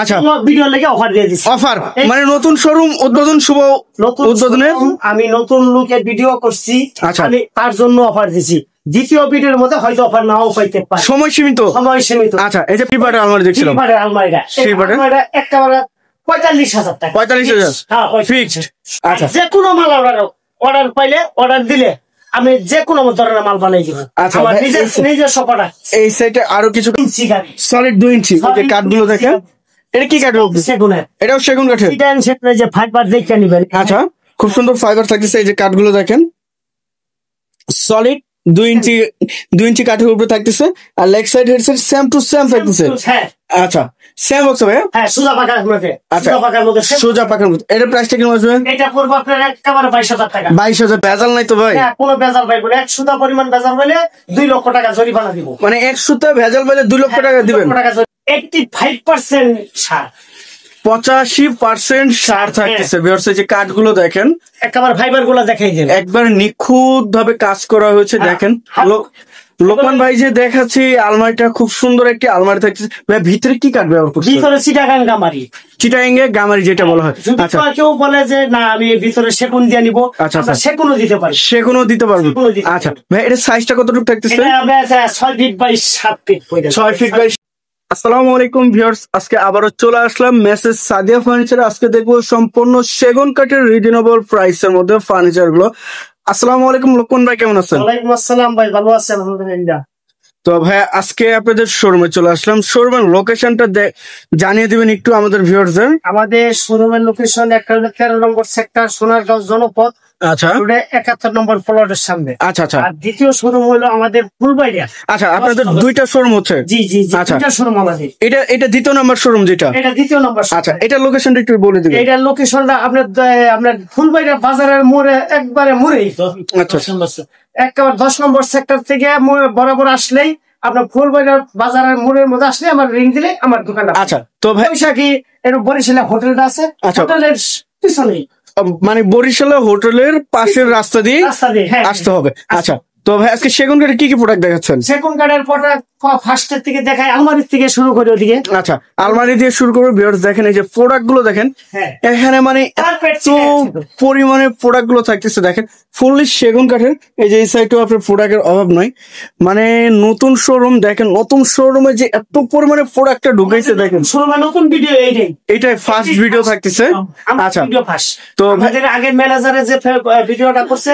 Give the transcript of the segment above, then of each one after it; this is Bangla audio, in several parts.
আচ্ছা ভিডিও লেগে অফার দিয়ে দিচ্ছি। অফার মানে নতুন শোরুম উদ্বোধন, শুভ উদ্বোধনের আমি নতুন লুকের ভিডিও করছি। আচ্ছা আমি তার জন্য অফার দিছি। দ্বিতীয় ভিডিওর মধ্যে হয়তো অফার নাও পাইতে পারে, সময় সীমিত। আচ্ছা এই যে প্রিপারের আলমারি দেখছিলাম, আলমারিটা একেবারে 45,000 টাকা। 45,000 ফিক্সড। আচ্ছা যে কোনো মাল অর্ডার পাইলে, অর্ডার দিলে আমি যে কোনো ধরনের মাল বানাই দিব। আচ্ছা আমার নিজস্ব প্রোডাক্ট। এই সাইডে আরো কিছু সলিড 2 ইঞ্চি যে কাঠগুলো দেখেন, এটা কি কাঠ? সেগুনের। এটাও সেগুন কাঠের। যে ফাইবার দেখে নিবেন। আচ্ছা খুব সুন্দর ফাইবার থাকতেছে। এই যে কাঠগুলো দেখেন সলিড 2 ইঞ্চি কাঠের উপরে থাকতেছে। আর leg side headset same to same থাকতেছে। আচ্ছা সেম বক্স ভাই। হ্যাঁ সোজা পাকার মধ্যে। আচ্ছা সোজা পাকার মধ্যে। এটার প্রাইসটা কি আসবে? এটা পড়বে আপনার একেবারে 22,000 টাকা। 22,000। ভেজাল নাই তো ভাই? হ্যাঁ কোনো ভেজাল পাইবো না। 1 সুতা পরিমাণ ভেজাল হলে 2 লক্ষ টাকা জরিমানা দিব। মানে 1 সুতা ভেজাল পাইলে 2 লক্ষ টাকা দিবেন? 85% সার, 85% সার থাকতেছে। ভিউয়ার্স এই যে কাঠগুলো দেখেন, একেবারে ফাইবার গুলো দেখাই দেন, একবার নিখুঁত ভাবে কাজ করা হয়েছে। দেখেন লোকমান ভাই যে দেখাচ্ছি আলমারিটা, খুব সুন্দর একটি আলমারি থাকছে। ভাই ভিতরে কি কাঠ ব্যবহার করছে? ভিতরে চিটাগাং গামারি। চিটাগাং গামারি যেটা বলা হয়। আচ্ছা কেউ বলে যে না আমি ভিতরে সেগুন দিয়ে নিব, আচ্ছা সেগুনও দিতে পারি। সেগুনও দিতে পারবো। আচ্ছা ভাই এটা সাইজটা কতটুকু থাকতেছে? এটা 6 feet by 7 feet. 6 feet by. আসসালামু আলাইকুম ভিউয়ার্স, আজকে আবারও চলে আসলাম মেসেজ সাদিয়া ফার্নিচার। আজকে দেখবো সম্পূর্ণ সেগুন কাঠের রিজনেবল প্রাইসের মধ্যে ফার্নিচার গুলো। আসসালামু আলাইকুম লোকমান ভাই, কেমন আছেন? ওয়ালাইকুম আসসালাম ভাই, ভালো আছেন আলহামদুলিল্লাহ। তো ভাই আজকে আপনাদের শোরুমে চলে আসলাম। শোরুমের লোকেশনটা জানিয়ে দিবেন একটু আমাদের ভিউয়ারদের। আমাদের শোরুমের লোকেশন 13 নম্বর সেক্টর, সোনারগাঁও জনপদ। আচ্ছা 71 নম্বর প্লটের সামনে। আচ্ছা আর দ্বিতীয় শোরুম হলো আমাদের ফুলবাড়িয়া। আচ্ছা আপনাদের 2টা শোরুম হচ্ছে? জি জি জি, 2টা শোরুম আমাদের। এটা দ্বিতীয় নম্বর শোরুম যেটা? এটা দ্বিতীয় নম্বর। আচ্ছা এটা লোকেশনটা একটু বলে দিবেন। এটা লোকেশনটা আপনার ফুলবাড়িয়া বাজারের মোড়ে, একবারে মোড়েই তো। আচ্ছা একেবারে 10 নম্বর সেক্টর থেকে বরাবর আসলেই আপনার ফুলবাড়িয়া বাজারের মোড়ের মধ্যে আসলে আমার রিং দিলে আমার দোকানটা। আচ্ছা তো ভাই বৈশাখী এর বরিশালে হোটেলটা আছে, হোটেলের পিছনেই, মানে বরিশালে হোটেলের পাশের রাস্তা দিয়ে আসতে হবে। আচ্ছা তো ভাই আজকে সেগুন কাঠের কি কি প্রোডাক্ট দেখাচ্ছেন? সেগুন কাঠের প্রোডাক্ট ফার্স্টের থেকে দেখাই, আলমারির থেকে শুরু করে ওদিকে। আচ্ছা আলমারি দিয়ে শুরু করবো। ভিউয়ার্স দেখেন এই যে প্রোডাক্ট গুলো দেখেন, এখানে মানে এত পরিমাণে প্রোডাক্ট গুলো থাকতেছে। দেখেন ফুললি সেগুন কাঠের। এই যে এই সাইডেও আপনার প্রোডাক্টের অভাব নয়। মানে নতুন শোরুম দেখেন, নতুন শোরুমে যে এত পরিমাণে প্রোডাক্টটা ঢুকাইছে দেখেন। শোরুমে নতুন ভিডিও এইটাই ফার্স্ট ভিডিও থাকতেছে। আচ্ছা তো আমাদের আগের ম্যানেজারে যে ভিডিওটা করছে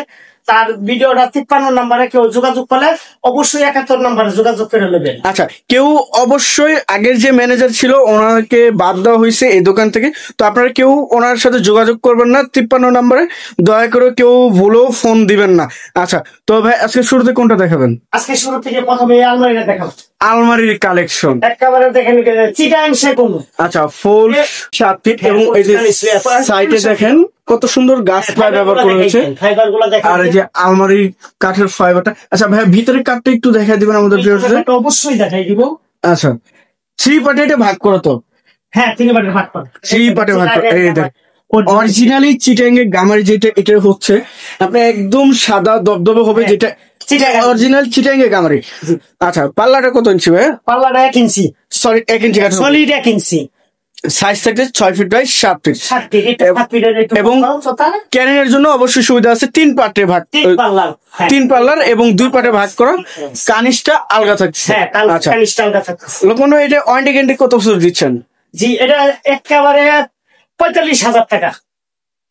তার ভিডিওটা 53 নম্বরে কেউ যোগাযোগ করলে অবশ্যই 71 নম্বরে যোগাযোগ করে নেবেন। আচ্ছা কেউ অবশ্যই আগের যে ম্যানেজার ছিল ওনাকে বাদ দেওয়া হয়েছে এই দোকান থেকে। তো আপনারা কেউ ওনার সাথে যোগাযোগ করবেন না 53 নম্বরে, দয়া করে কেউ ভুলেও ফোন দিবেন না। আচ্ছা তো ভাই আজকে শুরুতে কোনটা দেখাবেন? আজকে শুরু থেকে প্রথমে আলমারিটা দেখাবো। আলমারির কালেকশন একেবারে দেখেন চিটাগাং সেগুন। আচ্ছা ফুল 7 ফিট। এবং এই যে সাইডে দেখেন কত সুন্দর গাছ প্লাই ব্যবহার করা হয়েছে। আর এই যে আলমারি কাঠের ফাইবারটা। আচ্ছা ভাই ভিতরে কাঠটা একটু দেখাই দিবেন আমাদের ভিউয়ারদের? অবশ্যই দেখাই দিব। আচ্ছা 3 পার্টে এটা ভাগ করা তো? হ্যাঁ 3 পার্টে ভাগ করা। 3 পার্টে ভাগ করা। এই দেখ অরিজিনালি চিটাগাং গামারি যেটা, এটা হচ্ছে আপনার একদম সাদা দবদবে হবে, যেটা অরিজিনাল চিটাগাং গামারি। আচ্ছা পাল্লাটা কত ইঞ্চি ভাই? পাল্লাটা 1 ইঞ্চি। সলিড 1 ইঞ্চি কাঠ। সলিড 1 ইঞ্চি। সাইজ থাকছে 6 ফিট বাই 7 ফিট। এবং ক্যারিংয়ের জন্য অবশ্যই সুবিধা আছে। 3 পার্টে ভাগ, 3 পাল্লার এবং 2 পার্টে ভাগ করা। কানিসটা আলগা থাকছে। আচ্ছা লোকমান ভাই এটা ওয়ারেন্টি গ্যারান্টি কত বছর দিচ্ছেন? জি এটা একেবারে 45,000 টাকা।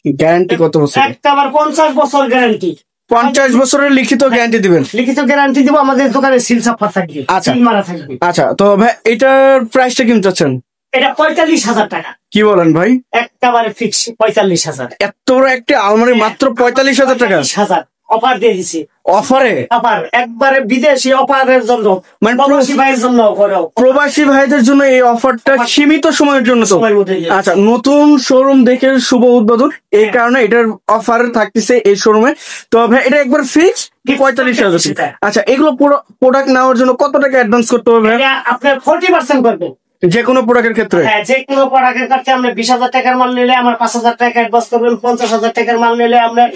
গ্যারান্টি কত বছর? একেবারে 50 বছর গ্যারান্টি। 50 বছরের লিখিত গ্যারান্টি দিবেন? লিখিত গ্যারান্টি দিব। আমাদের দোকানে সিল ছাপা থাকবে। আচ্ছা মারা থাকবে। আচ্ছা তো ভাই এটার প্রাইসটা কেমন চাচ্ছেন? এটা 45,000 টাকা। কি বলেন ভাই? একেবারে ফিক্স 45,000। এত বড় একটা আলমারি মাত্র 45,000 টাকা? 45,000 অফার দিয়ে দিছি। অফারে? অফার একবারে বিদেশি অফারের জন্য, মানে প্রবাসী ভাইয়ের জন্য। প্রবাসী ভাইদের জন্য এই অফারটা সীমিত সময়ের জন্য তো? আচ্ছা নতুন শোরুম দেখে শুভ উদ্বোধন, এই কারণে এটার অফার থাকতেছে এই শোরুমে। তো ভাই এটা একবার ফিক্স 45,000। আচ্ছা এগুলো প্রোডাক্ট নেওয়ার জন্য কত টাকা অ্যাডভান্স করতে হবে? আপনার 40% করবেন যে কোনো প্রোডাক্টের ক্ষেত্রে? হ্যাঁ যে কোনো প্রোডাক্টের ক্ষেত্রে আপনি 20,000 টাকার মাল নিলে আমার 5,000 টাকা অ্যাডভান্স করবেন। 50,000 টাকার মাল নিলে আপনার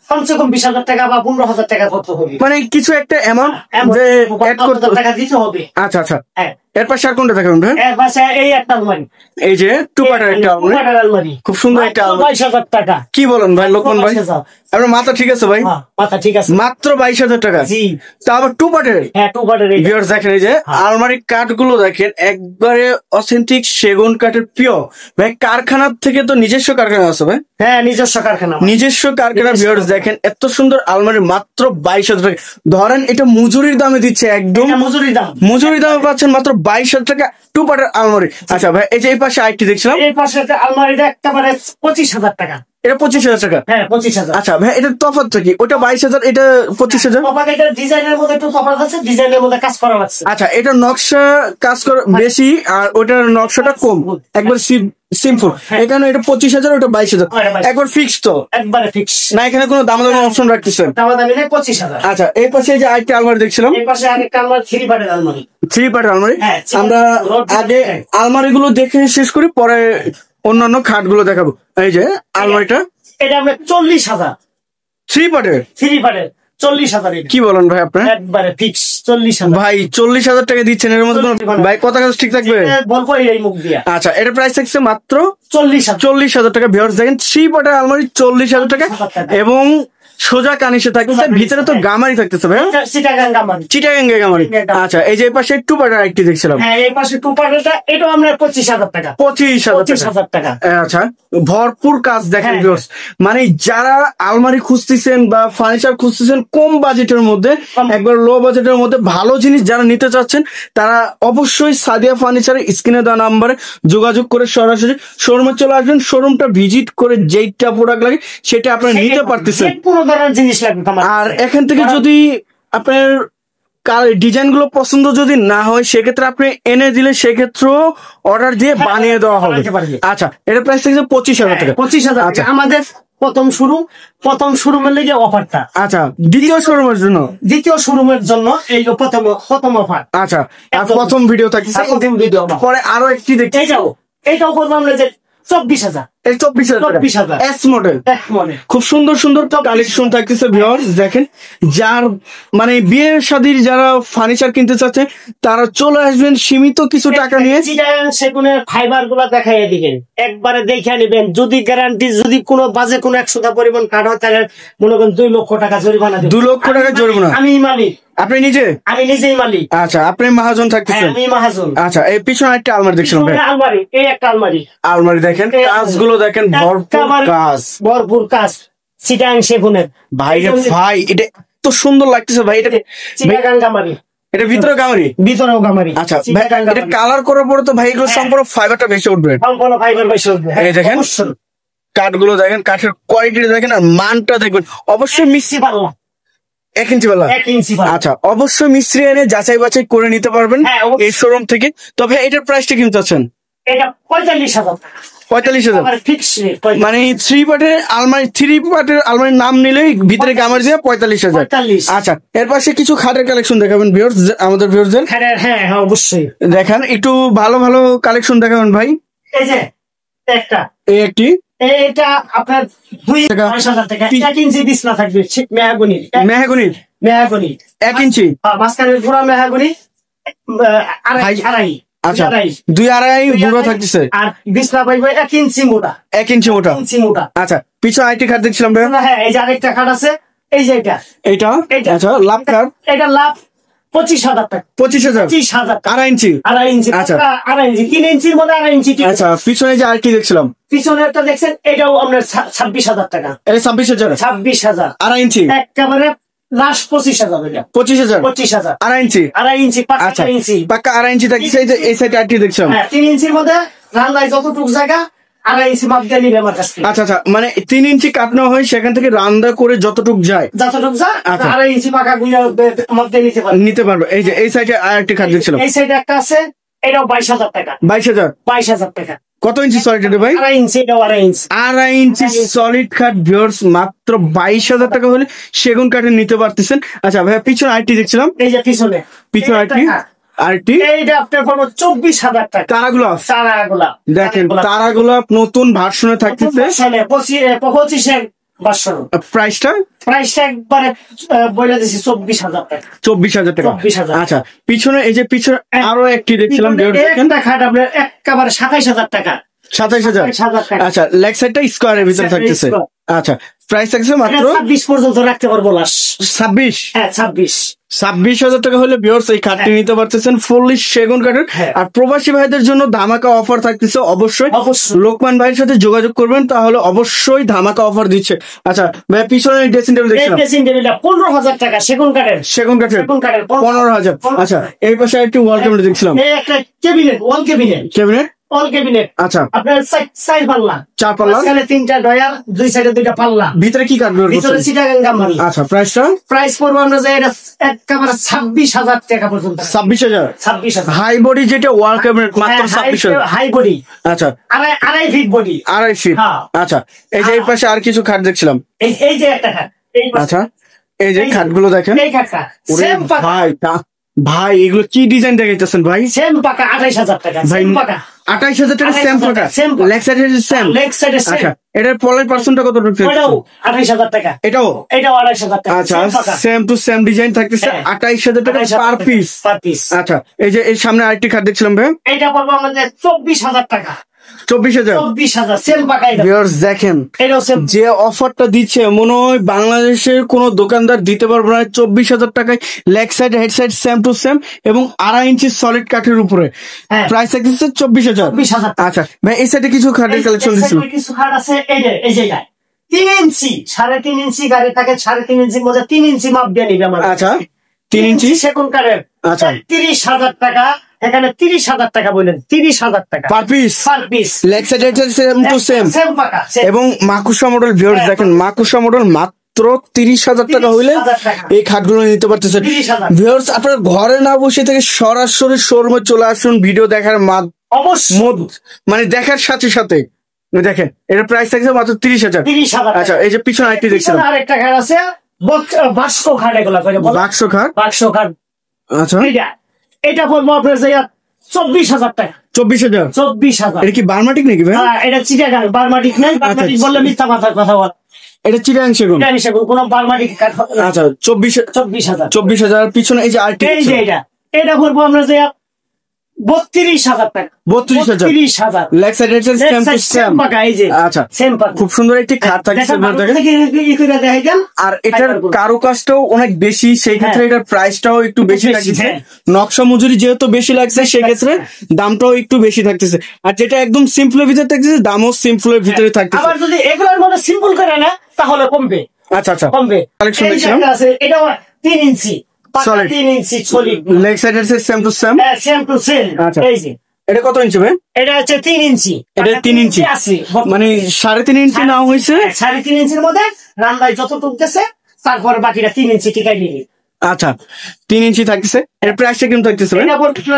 কমসে কম 20,000 টাকা বা 15,000 টাকা করতে হবে। মানে কিছু একটা অ্যামাউন্ট যে অ্যাড করতে টাকা দিতে হবে। আচ্ছা আচ্ছা হ্যাঁ এর পাশে আর কোনটা দেখাবেন ভাই? এর পাশে এই একটা আলমারি, এই যে টু পার্টের একটা আলমারি, খুব সুন্দর একটা আলমারি। 22,000 টাকা। কি বলেন ভাই লোকমান ভাই? আপনার মাথা ঠিক আছে ভাই? মাথা ঠিক আছে। মাত্র 22,000 টাকা। জি, তা আবার টু পার্টের। হ্যাঁ টু পার্টের। ভিউয়ার্স দেখেন এই যে আলমারির কাঠগুলো দেখেন একবারে অথেন্টিক সেগুন কাঠের পিওর। ভাই কারখানা থেকে তো নিজস্ব কারখানা আছে ভাই? হ্যাঁ নিজস্ব কারখানা, নিজস্ব কারখানা। ভিউয়ার্স দেখেন এত সুন্দর আলমারি মাত্র 22,000 টাকা। ধরেন এটা মজুরির দামে দিচ্ছে, একদম মজুরি দামে পাচ্ছেন মাত্র 22,000 টাকা টু পার্টের আলমারি। আচ্ছা ভাই এই যে এই পাশে আরেকটি দেখছিলাম, এই পাশে আলমারিটা একেবারে 25,000 টাকা। এটা 25,000 টাকা? হ্যাঁ 25,000। আচ্ছা ভাই এটা তফাৎটা কি? ওটা 22,000, এটা 25,000? এটা ডিজাইনের মধ্যে একটু তফাৎ আছে, ডিজাইনের মধ্যে কাজ করা আছে। আচ্ছা এটা নকশা কাজ করা বেশি আর ওটার নকশাটা কম, একবার সিম্পল। এখানে এটা 25,000, ওটা 22,000, একবার ফিক্স তো? একবারে ফিক্স না, এখানে কোনো দামাদামি অপশন রাখতেছেন? দামাদামি নেই, 25,000। আচ্ছা এই পাশে যে আরেকটা আলমারি দেখছিলাম, এই পাশে আরেকটা আলমারি, 3 পার্টের আলমারি। 3 পার্টের আলমারি। আমরা আগে আলমারি গুলো দেখে শেষ করি, পরে অন্যান্য খাট গুলো দেখাবো। এই যে আলমারিটা, এটা আমরা 40,000। 3 পার্টের? 3 পার্টের 40,000। কি বলেন ভাই আপনার? একবারে ফিক্স 40,000। ভাই 40,000 টাকা দিচ্ছেন, এর মধ্যে ভাই কথা কাজ ঠিক থাকবে? বলবো এই মুখ দিয়া। আচ্ছা এটার প্রাইস থাকছে মাত্র 40,000 টাকা। ভিউয়ার্স দেখেন 3 পার্টের আলমারি 40,000 টাকা এবং সোজা কানিসে থাকতেছে, ভিতরে তো গামারি থাকতেছে ভাই? চিটাগাং গামারি। আচ্ছা এই যে এই পাশে টু পার্টের আরেকটি দেখছিলাম, হ্যাঁ এই পাশে টু পার্টেরটা, এটা আমরা 25,000 টাকা। 25,000 টাকা। আচ্ছা ভরপুর কাজ দেখেন ভিউয়ার্স, মানে যারা আলমারি খুঁজতেছেন বা ফার্নিচার খুঁজতেছেন কম বাজেটের মধ্যে, একবার লো বাজেটের মধ্যে ভালো জিনিস যারা নিতে চাচ্ছেন, তারা অবশ্যই সাদিয়া ফার্নিচারের স্ক্রিনে দেওয়া নাম্বারে যোগাযোগ করে সরাসরি শোরুমে চলে আসবেন। শোরুমটা ভিজিট করে যেইটা প্রোডাক্ট লাগে সেটা আপনারা নিতে পারতেছেন। জিনিস লাগবে। আর এখান থেকে যদি আপনার ডিজাইন গুলো পছন্দ যদি না হয়, সেক্ষেত্রে আপনি এনে দিলে সেক্ষেত্রেও অর্ডার দিয়ে বানিয়ে দেওয়া হবে। আচ্ছা এটা প্রাইস থাকছে 25,000 টাকা। 25,000। আচ্ছা আমাদের প্রথম শোরুমের লেগে অফারটা। আচ্ছা দ্বিতীয় শোরুমের জন্য এই প্রথম অফার। আচ্ছা প্রথম ভিডিও থাকছে, পরে আরো একটি দেখতে, এটাও বলবো আমরা যে 24,000। 24,000 এস মডেল। খুব সুন্দর সুন্দর কালেকশন থাকতেছে ভিউয়ার্স দেখেন। যার মানে বিয়ে শাদীর যারা ফার্নিচার কিনতে চাচ্ছে তারা চলে আসবেন সীমিত কিছু টাকা নিয়ে। সেগুনের ফাইবার গুলা দেখাই দিবেন, একবারে দেখে নিবেন। যদি গ্যারান্টি, যদি কোনো বাজে কোনো 100 পরিমাণ কাট হয় তাহলে মনে করেন 2 লক্ষ টাকা জরিমানা। 2 লক্ষ টাকা জরিমানা? আমি মালিক। আপনি নিজে? আমি নিজেই মালিক। আচ্ছা আপনি মহাজন থাকতেছেন? আমি মহাজন। আচ্ছা এই পিছনে একটা আলমারি দেখছিলাম ভাই? আলমারি, এই একটা আলমারি দেখেন, কাজগুলো দেখেন, ভরপুর কাজ চিটাগাং সেগুনের। ভাই রে ভাই এটা এত সুন্দর লাগতেছে ভাই। এটা চিটাগাং গামারি, এটা ভিতরেও গামারি? আচ্ছা এটা কালার করার পরে তো ভাই এগুলো সম্পূর্ণ ফাইবারটা বেশি উঠবে। এই দেখেন কাঠগুলো দেখেন, কাঠের কোয়ালিটি দেখেন আর মানটা দেখবেন। অবশ্যই মিস্ত্রি পাল্লা 1 ইঞ্চি পাল্লা। আচ্ছা অবশ্যই মিস্ত্রি এনে যাচাই বাছাই করে নিতে পারবেন এই শোরুম থেকে। তবে এটার প্রাইসটা কিন্তু আছেন? এটা 45,000। 45,000 মানে 3 পার্টের আলমারির নাম নিলেই ভিতরে গামারি দিয়ে 45,000। আচ্ছা এর পাশে কিছু খাটের কালেকশন দেখাবেন ভিউয়ার্স, আমাদের ভিউয়ারদের? হ্যাঁ অবশ্যই দেখান, একটু ভালো ভালো কালেকশন দেখাবেন ভাই। এই যে একটা, এই একটি, এটা আপনার 2,000 টাকা। 1 ইঞ্চি বিছনা থাকবে, মেহগনি 1 ইঞ্চি, মাঝখানের ঘোড়া মেহগনি আড়াই। আচ্ছা 2.5 গুঁড়ো থাকতেছে। আর বিছনা পাইবে 1 ইঞ্চি মোটা। 1 ইঞ্চি মোটা। আচ্ছা পিছনে আরেকটি খাট দেখছিলাম ভাই? হ্যাঁ এই যে আরেকটা খাট আছে, এই যে এটা। আচ্ছা লাভ খাট, এটা লাভ 25,000 টাকা। 25,000 আড়াই ইঞ্চি। আচ্ছা 2.5 ইঞ্চি, 3 ইঞ্চির মধ্যে 2.5 ইঞ্চি। আচ্ছা পিছনে যে আরেকটি দেখছিলাম, পিছনেরটা দেখছেন, এটাও আপনার 26,000 টাকা। এটা 26,000। 26,000 আড়াই ইঞ্চি, একেবারে লাস্ট 25,000। 25,000 আড়াই ইঞ্চি। আচ্ছা পাক্কা আড়াই ইঞ্চি থাকছে। এই সাইডে আরেকটি দেখছিলাম, 3 ইঞ্চির মধ্যে রান্নায় যতটুকু জায়গা 2.5 ইঞ্চি মাপ দিয়ে নিবে আমার কাছ থেকে। আচ্ছা মানে 3 ইঞ্চি কাটানো হয়, সেখান থেকে রান্না করে যতটুকু যায় 2.5 ইঞ্চি পাকা গুঁড়া মাপ দিয়ে নিতে পারবে। এই যে এই সাইডে আরেকটি খাট দেখছিলাম, এই সাইডে একটা আছে, এটাও 22,000 টাকা। 22,000 টাকা। কত ইঞ্চি সলিড ভাই? 2.5 ইঞ্চি। এটাও 2.5 ইঞ্চি সলিড কাঠ ভিউয়ার্স, মাত্র 22,000 টাকা হলে সেগুন কাঠের নিতে পারতেছেন। আচ্ছা ভাই পিছনে আরেকটি দেখছিলাম, এই যে পিছনে আরেকটি, এইটা আপনার 24,000 টাকা। তারাগুলা দেখেন, তারাগুলা নতুন ভার্সনে থাকতেছে। 25 প্রাইসটা একবারে বলে দিছি 24,000 টাকা। 24,000 টাকা। আচ্ছা, পিছনে এই যে পিছনে আরো একটি দেখছিলাম, একটা খাট আপনার একেবারে 27,000 টাকা। 27,000। আচ্ছা, লেগ সাইডটা স্কোয়ারের ভিতরে থাকতেছে। আচ্ছা, প্রাইস থাকছে মাত্র 26 পর্যন্ত রাখতে পারবো লাস্ট। 26? হ্যাঁ 26,000 টাকা হলে ভিউয়ার্স এই খাটটি নিতে পারতেছেন, ফুললি সেগুন কাঠের। আর প্রবাসী ভাইদের জন্য ধামাকা অফার থাকতেছে, অবশ্যই লোকমান ভাইয়ের সাথে যোগাযোগ করবেন, তাহলে অবশ্যই ধামাকা অফার দিচ্ছে। আচ্ছা ভাই, পিছনে ড্রেসিং টেবিল দেখছিলাম, ড্রেসিং টেবিলটা 15,000 টাকা, সেগুন কাঠের। 15,000। আচ্ছা, এই পাশে একটি ওয়াল ক্যাবিনেট দেখছিলাম, এই একটা ক্যাবিনেট, ওয়াল ক্যাবিনেট। আচ্ছা, আপনার 4 পাল্লা, 4 পাল্লা, মাঝখানে 3টা ডয়ার, দুই সাইডে 2টা পাল্লা। ভিতরে কি কাঠ ব্যবহার করছেন? ভিতরে চিটাগাং গাম্বারি। আচ্ছা, প্রাইস পড়বে আমরা যে এটা একেবারে 26,000 টাকা পর্যন্ত। 26,000। হাই বডি যেটা ওয়াল ক্যাবিনেট মাত্র 26,000। High body. আচ্ছা, আড়াই ফিট বডি। 2.5 ফিট। আচ্ছা, এই যে এই পাশে আর কিছু খাট দেখছিলাম, এই যে একটা খাট। আচ্ছা, এই যে খাটগুলো দেখেন, এই খাটটা সেম পাকা। ভাই এগুলো কি ডিজাইন দেখাইতেছেন ভাই? সেম পাকা 28,000 টাকা। সেম পাকা 28,000 টাকা। সেম পাকা, লেগ সাইডে সেম। আচ্ছা, এটার পলের পার্সেন্টটা কত রয়েছে? এটাও 28,000 টাকা। এটাও 28,000 টাকা। আচ্ছা, সেম টু সেম ডিজাইন থাকতেছে, 28,000 টাকা পার পিস। আচ্ছা, এই যে এই সামনে আরেকটি খাট দেখছিলাম ভাই, এটা পড়বে আমাদের 24,000 টাকা। 24,000 সেম পাকা। ভিউয়ার্স দেখেন, যে অফারটা দিচ্ছে মনে হয় বাংলাদেশের কোন দোকানদার দিতে পারবে না। 24,000 টাকায় leg side head side same to same এবং 2.5 ইঞ্চি সলিড কাঠের উপরে। প্রাইস থাকতেছে 24,000। আচ্ছা ভাই, এই সাইডে কিছু খাটের কালেকশন দিচ্ছিল, কিছু খাট আছে। এই যে 3 ইঞ্চি, 3.5 ইঞ্চি গাড়ি থাকে, 3.5 ইঞ্চির মধ্যে 3 ইঞ্চি মাপ দিয়ে নিবে আমার। আচ্ছা, 3 ইঞ্চি সেগুন কাঠের। আচ্ছা, 30,000 টাকা। এখানে 30,000 টাকা বললেন, 30,000 টাকা per piece. Leg side same to same এবং মাকুসা মডেল। ভিউয়ার্স দেখেন, মাকুসা মডেল মাত্র 30,000 টাকা হইলে এই খাটগুলো নিতে পারতেছেন। ভিউয়ার্স, আপনার ঘরে না বসে থেকে সরাসরি শোরুমে চলে আসুন, ভিডিও দেখার মানে দেখার সাথে সাথে দেখেন, এটা প্রাইস থাকছে মাত্র 30,000। আচ্ছা, এই যে পিছনে আরেকটি দেখছিলাম, আরেকটা খাট আছে, বাক্স খাট। এগুলা বাক্স খাট। আচ্ছা, এটা পড়বো আপনার 24,000 টাকা। 24,000। এটা কি বার্মাটিক নাকি ভাই? এটা চিটাগাং, বার্মাটিক নাই। বার্মাটিক বললে মিথ্যা কথা বল। এটা চিটাগাং সেগুন, কোনো বার্মাটিক কাঠ। আচ্ছা, 24,000। পিছনে এই যে আরটি, এটা পড়বো আমরা 32,000 টাকা। 32,000। লেগ সাইড সেম পাকা। এই যে আচ্ছা, সেম পাকা, খুব সুন্দর একটি খাট থাকছে। আর এটার কারুকাজটাও অনেক বেশি, সেই ক্ষেত্রে এটার প্রাইসটাও একটু বেশি লাগছে। নকশা মজুরি যেহেতু বেশি লাগছে, সেই ক্ষেত্রে দামটাও একটু বেশি থাকতেছে। আর যেটা একদম সিম্পলের ভিতরে থাকতেছে, দামও সিম্পলের ভিতরে থাকতেছে। আবার যদি এগুলোর মধ্যে সিম্পল করে না তাহলে কমবে। আচ্ছা, কমবে। কালেকশন দেখছিলাম, এটা 3 inch solid, 3 inch solid. Leg side same to same. Same to same. আচ্ছা, এই যে এটা কত ইঞ্চি ভাই? এটা হচ্ছে 3 ইঞ্চি। এটা 3 ইঞ্চি আছে, মানে 3.5 ইঞ্চি নাও হয়েছে। 3.5 ইঞ্চির মধ্যে রান্দায় যত টুকতেছে, তারপর বাকিটা 3 ইঞ্চি টিকাই নিবি। আচ্ছা, 3 ইঞ্চি থাকতেছে। এর প্রাইসটা কেমন থাকতেছে? এটা পড়তেছে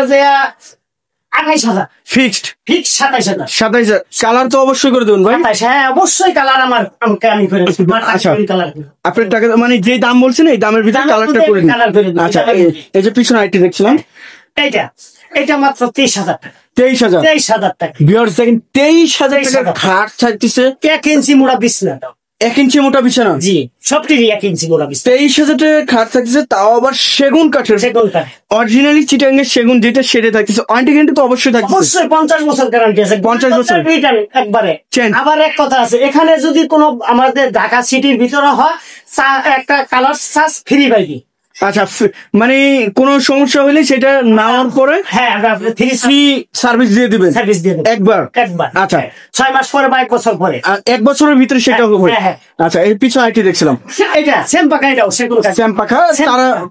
28,000 ফিক্সড। 27,000। কালার তো অবশ্যই করে দেবেন ভাই। হ্যাঁ, অবশ্যই কালার আমি করে দেব। আচ্ছা, আপনার টাকা মানে যে দাম বলছেন এই দামের ভিতরে কালারটা করে দিন। আচ্ছা, এই যে পিছনে আইটি দেখছিলাম, এটা মাত্র 23,000 টাকা। 23,000 টাকা। ভিউয়ার্স দেখেন, 23,000 টাকার খাট থাকতেছে, 1 ইঞ্চি মোটা বিছানা। 1 ইঞ্চি মোটা বিছানা। জি, সবটিরই 1 ইঞ্চি মোটা বিছানা। 23,000 টাকার খাট থাকতেছে, তাও আবার সেগুন কাঠের। অরিজিনালি চিটাগাং এর সেগুন যেটা, সেটা থাকতেছে। ওয়ারেন্টি গ্যারান্টি তো অবশ্যই থাকছে, অবশ্যই 50 বছর গ্যারান্টি আছে। 50 বছর একবারে। আবার এক কথা আছে, এখানে যদি কোনো আমাদের ঢাকা সিটির ভিতরে হয়, একটা কালার চার্জ ফ্রি পাইবি। আচ্ছা, মানে কোন সমস্যা হলে সেটা নেওয়ার পরে ফ্রি সার্ভিস দিয়ে দিবেন একবার। আচ্ছা, 6 মাস পরে বা 1 বছর পরে, 1 বছরের ভিতরে সেটা হবে। আচ্ছা, এই পিছনে আইটি দেখছিলাম, এটা সেম পাকা। এটাও সেম পাকা,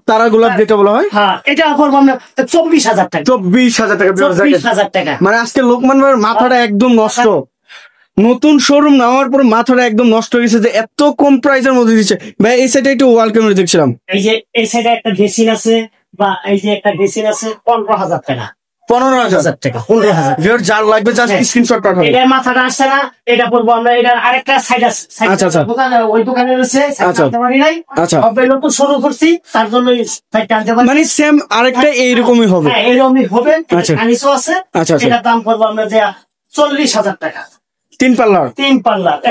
তারা গোলাপ যেটা বলা হয়। এটা পড়বো আমরা 24,000 টাকা। 24,000 টাকা। মানে আজকে লোকমান ভাইয়ের মাথাটা একদম নষ্ট। নতুন শোরুম নেওয়ার পর মাথাটা একদম নষ্ট হয়ে গেছে যে এত কম প্রাইসের মধ্যে দিচ্ছে ভাই। এই সাইডে একটু ওয়াল ক্যামেরা দেখছিলাম, এই যে এই সাইডে একটা ড্রেসিং আছে, বা এই যে একটা ড্রেসিং আছে, 15,000 টাকা। 15,000 টাকা। 15,000। যার লাগবে জাস্ট স্ক্রিনশট পাঠাবেন। এটা মাথাটা আসছে না, এটা পড়বো আমরা। এটা আরেকটা সাইড আছে। আচ্ছা, ওই দোকানে রয়েছে। আচ্ছা, নতুন শুরু করছি, তার জন্য মানে সেম আরেকটা এইরকমই হবে। এরকমই হবে। আনিসও আছে। আচ্ছা, এটার দাম পড়বো আমরা 40,000 টাকা। 3 পাল্লার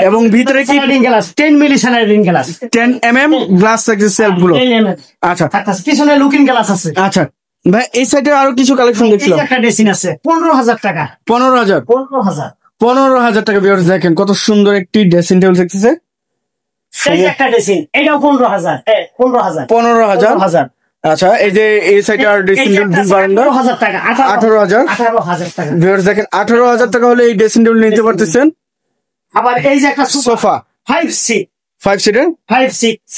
এবং ভিতরে কি গ্লাস 10 মিলি স্যালাইডিন গ্লাস 10 mm গ্লাস থাকছে সেলফ গুলো। আচ্ছা পিছনে লুকিং গ্লাস আছে। আচ্ছা ভাই এই সাইডে আরো কিছু কালেকশন দেখছিলাম। একটা ড্রেসিং আছে 15,000 টাকা। 15,000 টাকা ভিউয়ার্স দেখেন কত সুন্দর একটি ড্রেসিং টেবিল দেখতেছে। এই একটা ড্রেসিং এটাও 15,000 15,000। আচ্ছা এই যে এই সাইডে আর ড্রেসিং টেবিল বারান্দা 18,000 টাকা। 18,000 টাকা ভিউয়ার্স দেখেন 18,000 টাকা হলে এই ড্রেসিং টেবিল নিতে পারতেছেন। আবার এই যে একটা সোফা 5 সিটের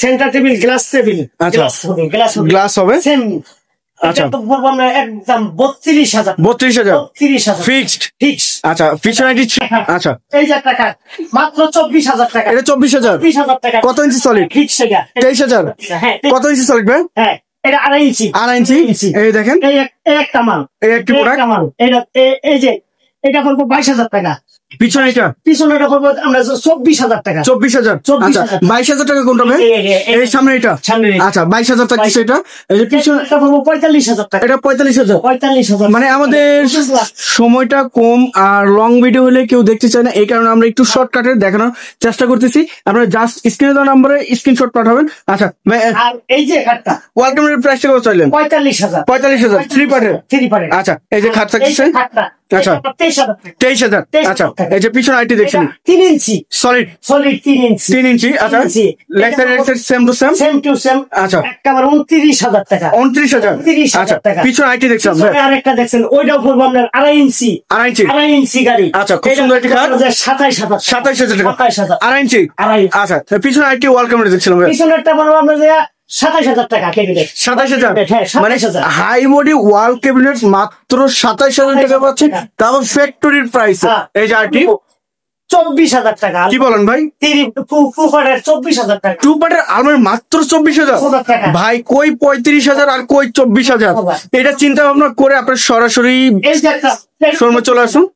সেন্টার টেবিল গ্লাস টেবিল। আচ্ছা গ্লাস হবে সেম। আচ্ছা তো বলবো আমরা একদম 32,000 ফিক্সড। আচ্ছা পিছনে কি আচ্ছা এই যে টাকা মাত্র 24,000 টাকা। এটা 24,000 টাকা। কত ইঞ্চি সলিড? ফিক্স এটা 23,000। হ্যাঁ কত ইঞ্চি সলিড ভাই? হ্যাঁ এটা 2.5 ইঞ্চি। এই দেখেন এই একটা মাল এই একটি প্রোডাক্ট এটা এই যে এটা করবো 22,000 টাকা। পিছনেটা করবো আমরা 24,000 টাকা। 24,000। আচ্ছা 22,000 টাকা কোনটা ভাই? এই সামনে এটা। আচ্ছা 22,000 টাকা সেটা। এই যে পিছনেটা করবো 45,000 টাকা। এটা 45,000। মানে আমাদের সময়টা কম আর লং ভিডিও হলে কেউ দেখতে চায় না, এই কারণে আমরা একটু শর্টকাটে দেখানোর চেষ্টা করতেছি। আপনারা জাস্ট স্ক্রিনে দেওয়া নম্বরে স্ক্রিনশট পাঠাবেন। আচ্ছা আর এই যে খাটটা ওয়েলকামের প্রাইসটা কত চাইলেন? 45,000 3 পার্টের। আচ্ছা এই যে খাট থাকছে আচ্ছা 23,000। আচ্ছা এই যে পিছনে আইটি দেখছেন 3 ইঞ্চি সলিড 3 ইঞ্চি। আচ্ছা leg side same to same. আচ্ছা একেবারে 29,000 টাকা। 29,000। আচ্ছা পিছনে আইটি দেখছেন আরেকটা দেখছেন ওইটাও পড়বো আপনার 2.5 ইঞ্চি গাড়ি। আচ্ছা খুব সুন্দর একটি খাট 27,000 টাকা। 2.5 ইঞ্চি। আচ্ছা পিছনে আইটি ওয়েলকামের দেখছিলাম পিছনেরটা পড়বো আপনার 27,000 টাকা। 27,000 মানে হাই বডি ওয়াল ক্যাবিনেট মাত্র 27,000 টাকা পাচ্ছে, তারপর ফ্যাক্টরির প্রাইস। এই যে আরটি 24,000 টাকা। কি বলেন ভাই? 24,000 টাকা। 2 পার্টের আলমারি মাত্র 24,000 ভাই, কই 35,000 আর কই 24,000। এটা চিন্তা ভাবনা করে আপনার সরাসরি শোরুমে চলে আসুন।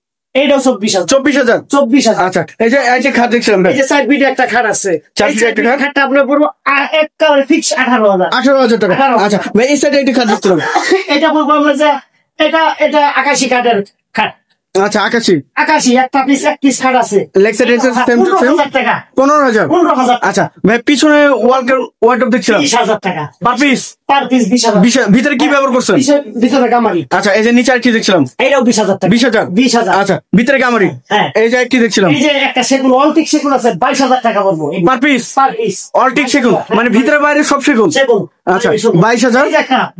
এইটাও 24,000। আচ্ছা এই যে একটা খাট দেখছিলাম এই যে সাইড বিটে একটা খাট আছে, একটা খাটটা আপনার পুরো একেবারে ফিক্স 18,000 টাকা। আচ্ছা ভাই এই সাইডে একটা খাট দেখছিলাম, এটা বলবো আমরা যে এটা আকাশি কাঠের খাট। আচ্ছা আকাশি একটা পিস এক পিস খাট আছে। Leg side same to same 15,000। আচ্ছা ভাই পিছনে ওয়ার্ডরোব দেখছিলাম 20,000 টাকা পার পিস 20,000। ভিতরে কি ব্যবহার করছেন? ভিতরে গামারি। আচ্ছা এই যে নিচে আর কি দেখছিলাম এটাও 20,000 টাকা। 20,000। আচ্ছা ভিতরে গামারি। এই যে কি দেখছিলাম এই যে একটা সেগুন অলটিক সেগুন আছে 22,000 টাকা বলবো পার পিস অলটিক সেগুন, মানে ভিতরে বাইরে সব সেগুন। আচ্ছা 22,000।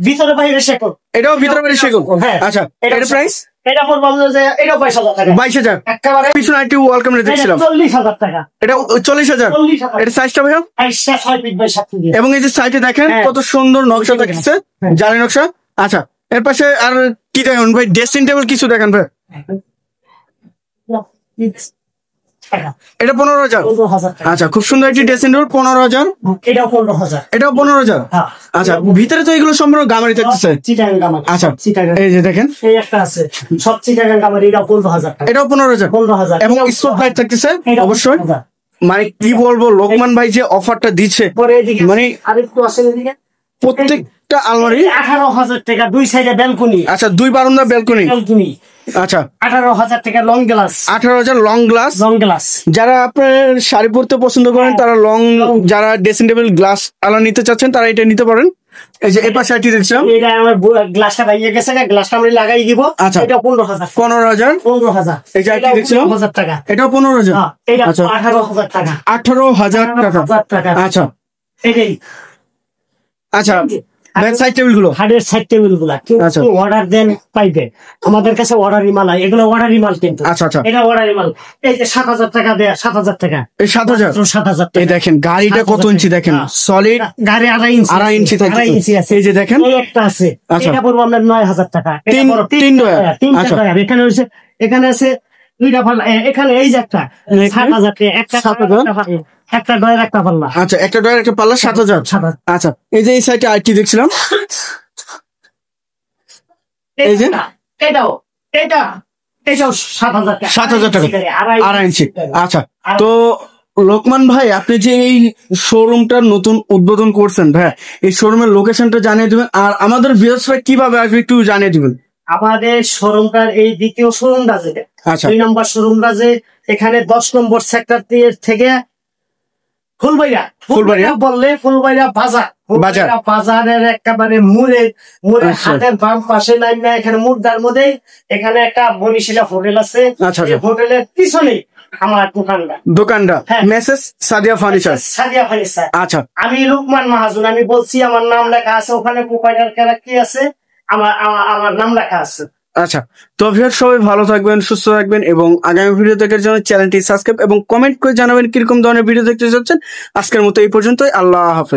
ভিতরে বাইরে সেগুন, এটাও ভিতরে বাইরে সেগুন। আচ্ছা এটা প্রাইস এটা বলবো যে এটাও 22,000 টাকা। 22,000 একেবারে পিছনে একটু ওয়েলকাম দেখছিলাম 40,000 টাকা। এটা 40,000। এটা সাইজটা ভাইয়া 6 ফিট বাই 7 ফিট। এবং এই যে সাইডে দেখেন কত সুন্দর নকশা থাকছে, জালি নকশা। আচ্ছা এর পাশে আর কি দেখেন ভাই? ড্রেসিং টেবিল কিছু দেখেন ভাই। এটা 15,000। আচ্ছা খুব সুন্দর একটি ড্রেসিং টেবিল 15,000। এটাও 15,000। আচ্ছা ভিতরে তো এগুলো সম্পূর্ণ গামারি থাকতেছে। আচ্ছা এই যে দেখেন এই একটা আছে সব চিটাগাং গামারি, এটাও 15,000 টাকা। এটাও 15,000 এবং স্পট লাইট থাকতেছে অবশ্যই। মানে কি বলবো, লোকমান ভাই যে অফারটা দিচ্ছে, মানে আরেকটু আসেন এদিকে, প্রত্যেকটা আলমারি 18,000 টাকা। 2 সাইডে ব্যালকনি। আচ্ছা 2 বারান্দা ব্যালকনি। আচ্ছা 18,000 টাকা লং গ্লাস। 18,000 long glass. যারা আপনার শাড়ি পরতে পছন্দ করেন তারা যারা ড্রেসিং টেবিল গ্লাস আলা নিতে চাচ্ছেন তারা এটা নিতে পারেন। এই যে এপাশে আইটি দেখছিলাম, এটা আমার গ্লাসটা ভাইয়া গেছে, গ্লাসটা আমি লাগাই দিব। আচ্ছা এটা 15,000। 15,000। এই যে আইটি দেখছিলাম 15,000 টাকা। এটাও 15,000। এটা 18,000 টাকা। 18,000 টাকা। আচ্ছা এটাই। আচ্ছা সাইড টেবিল গুলো, হার্ডের সাইড টেবিল গুলা অর্ডার দেন পাইবে। আমাদের কাছে অর্ডারি মাল, এগুলো অর্ডারি মাল কিন্তু। আচ্ছা এটা অর্ডারি মাল। এই যে 7,000 টাকা দেয়, 7,000 টাকা। এই 7,000 এই দেখেন গাড়িটা কত ইঞ্চি দেখেন, সলিড গাড়ি 2.5 ইঞ্চি থাকে। এই যে দেখেন এই একটা আছে, এটা পড়বো আপনার 9,000 টাকা। তিন ডয়ার। এখানে হচ্ছে, এখানে আছে 2টা পাল্লা। এখানে এই যে একটা 7,000 টাকা। একটা ডয়ার একটা পাল্লা। আচ্ছা একটা ডয়ার একটা পাল্লা 7,000। আচ্ছা এই যে এই সাইডে আর কি দেখছিলাম, এই যে এটাও 7,000 টাকা। 2.5 ইঞ্চি। আচ্ছা তো লোকমান ভাই আপনি যে এই শোরুমটা নতুন উদ্বোধন করছেন ভাই, এই শোরুমের লোকেশনটা জানিয়ে দিবেন আর আমাদের ভিউয়ার্সরা কিভাবে আসবে একটু জানিয়ে দিবেন। আমাদের শোরুমটার এই দ্বিতীয় শোরুমটা যেটা, আচ্ছা 2 নম্বর শোরুমটা যে এখানে 10 নম্বর সেক্টর থেকে ফুলবাড়িয়া বললে ফুলবাড়িয়া বাজার, বাজারের একেবারে মুড়ে হাতের বাম পাশে নাই না, এখানে মুড়দার মধ্যে এখানে একটা বরিশালা হোটেল আছে। হোটেলের পিছনে আমার দোকানটা মেসেজ সাদিয়া ফার্নিচার। আচ্ছা, আমি রুকমান মাহাজন, আমি বলছি আমার নাম লেখা আছে ওখানে, প্রোপাইটার কি আছে, আমার নাম লেখা আছে। আচ্ছা, তো ভিউয়ার্স সবাই ভালো থাকবেন, সুস্থ থাকবেন এবং আগামী ভিডিও দেখার জন্য চ্যানেলটি সাবস্ক্রাইব এবং কমেন্ট করে জানাবেন কিরকম ধরনের ভিডিও দেখতে চাচ্ছেন। আজকের মতো এই পর্যন্তই, আল্লাহ হাফেজ।